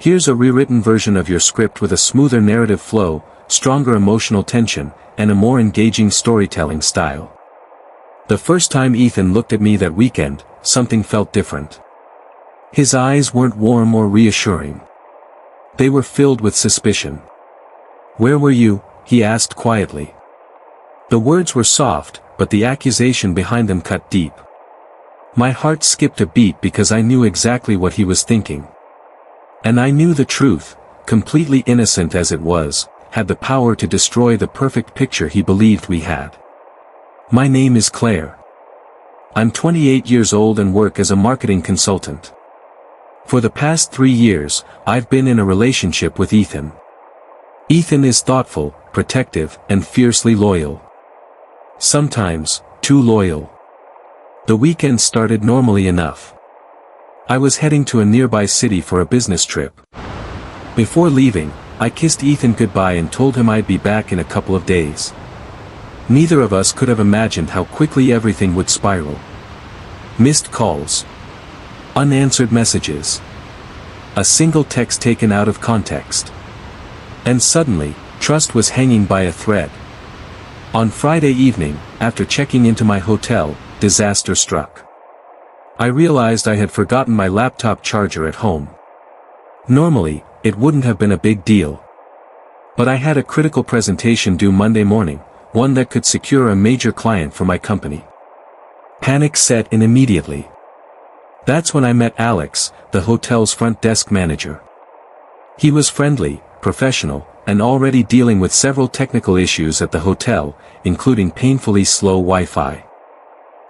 Here's a rewritten version of your script with a smoother narrative flow, stronger emotional tension, and a more engaging storytelling style. The first time Ethan looked at me that weekend, something felt different. His eyes weren't warm or reassuring. They were filled with suspicion. "Where were you?" he asked quietly. The words were soft, but the accusation behind them cut deep. My heart skipped a beat because I knew exactly what he was thinking. And I knew the truth, completely innocent as it was, had the power to destroy the perfect picture he believed we had. "My name is Claire. I'm 28 years old and work as a marketing consultant. For the past 3 years, I've been in a relationship with Ethan. Ethan is thoughtful, protective, and fiercely loyal. Sometimes, too loyal." The weekend started normally enough. I was heading to a nearby city for a business trip. Before leaving, I kissed Ethan goodbye and told him I'd be back in a couple of days. Neither of us could have imagined how quickly everything would spiral. Missed calls. Unanswered messages. A single text taken out of context. And suddenly, trust was hanging by a thread. On Friday evening, after checking into my hotel, disaster struck. I realized I had forgotten my laptop charger at home. Normally, it wouldn't have been a big deal. But I had a critical presentation due Monday morning, one that could secure a major client for my company. Panic set in immediately. That's when I met Alex, the hotel's front desk manager. He was friendly, professional, and already dealing with several technical issues at the hotel, including painfully slow Wi-Fi.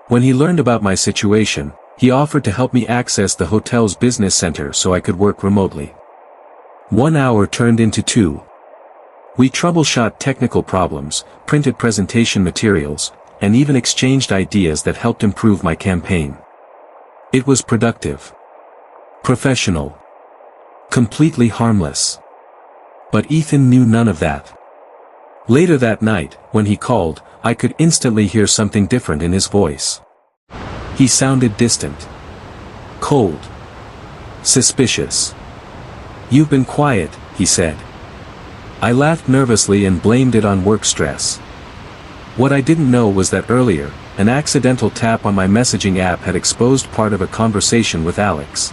When he learned about my situation, he offered to help me access the hotel's business center so I could work remotely. 1 hour turned into 2. We troubleshot technical problems, printed presentation materials, and even exchanged ideas that helped improve my campaign. It was productive. Professional. Completely harmless. But Ethan knew none of that. Later that night, when he called, I could instantly hear something different in his voice. He sounded distant. Cold. Suspicious. "You've been quiet," he said. I laughed nervously and blamed it on work stress. What I didn't know was that earlier, an accidental tap on my messaging app had exposed part of a conversation with Alex.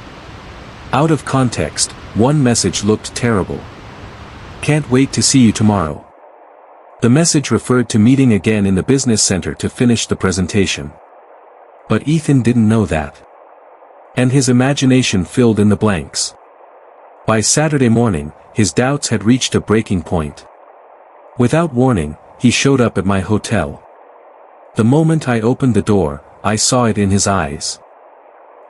Out of context, one message looked terrible. "Can't wait to see you tomorrow." The message referred to meeting again in the business center to finish the presentation. But Ethan didn't know that. And his imagination filled in the blanks. By Saturday morning, his doubts had reached a breaking point. Without warning, he showed up at my hotel. The moment I opened the door, I saw it in his eyes.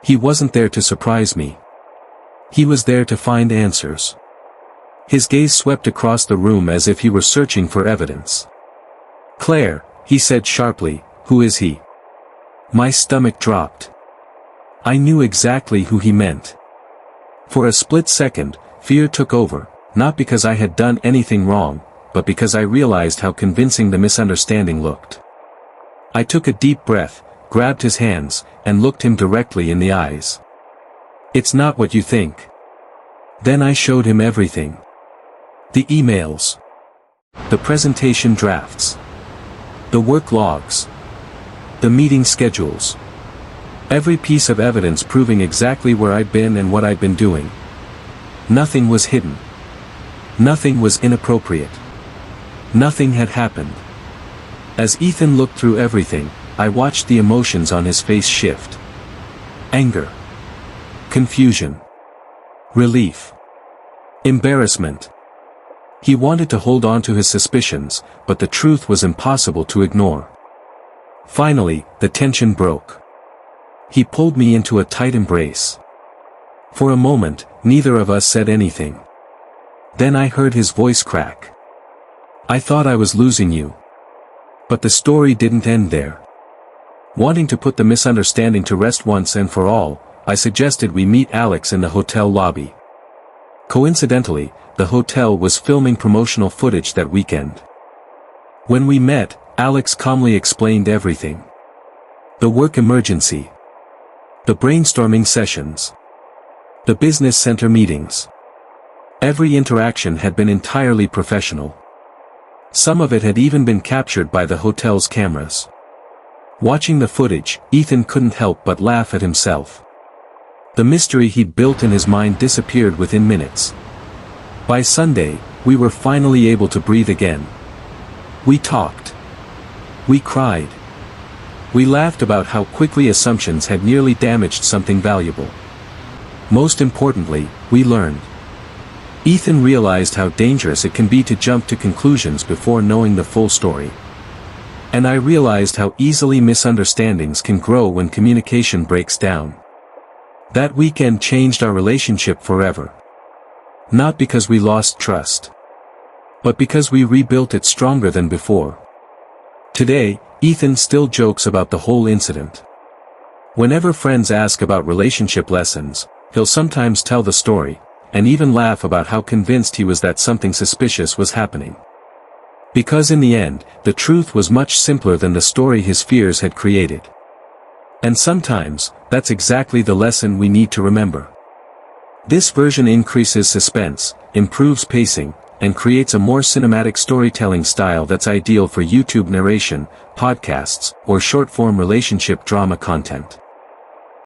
He wasn't there to surprise me. He was there to find answers. His gaze swept across the room as if he were searching for evidence. "Claire," he said sharply, "who is he?" My stomach dropped. I knew exactly who he meant. For a split second, fear took over, not because I had done anything wrong, but because I realized how convincing the misunderstanding looked. I took a deep breath, grabbed his hands, and looked him directly in the eyes. "It's not what you think." Then I showed him everything. The emails. The presentation drafts. The work logs. The meeting schedules. Every piece of evidence proving exactly where I'd been and what I'd been doing. Nothing was hidden. Nothing was inappropriate. Nothing had happened. As Ethan looked through everything, I watched the emotions on his face shift. Anger. Confusion. Relief. Embarrassment. He wanted to hold on to his suspicions, but the truth was impossible to ignore. Finally, the tension broke. He pulled me into a tight embrace. For a moment, neither of us said anything. Then I heard his voice crack. "I thought I was losing you." But the story didn't end there. Wanting to put the misunderstanding to rest once and for all, I suggested we meet Alex in the hotel lobby. Coincidentally, the hotel was filming promotional footage that weekend. When we met, Alex calmly explained everything. The work emergency. The brainstorming sessions. The business center meetings. Every interaction had been entirely professional. Some of it had even been captured by the hotel's cameras. Watching the footage, Ethan couldn't help but laugh at himself. The mystery he'd built in his mind disappeared within minutes. By Sunday, we were finally able to breathe again. We talked. We cried. We laughed about how quickly assumptions had nearly damaged something valuable. Most importantly, we learned. Ethan realized how dangerous it can be to jump to conclusions before knowing the full story. And I realized how easily misunderstandings can grow when communication breaks down. That weekend changed our relationship forever. Not because we lost trust, but because we rebuilt it stronger than before. Today, Ethan still jokes about the whole incident. Whenever friends ask about relationship lessons, he'll sometimes tell the story, and even laugh about how convinced he was that something suspicious was happening. Because in the end, the truth was much simpler than the story his fears had created. And sometimes, that's exactly the lesson we need to remember. This version increases suspense, improves pacing, and creates a more cinematic storytelling style that's ideal for YouTube narration, podcasts, or short-form relationship drama content.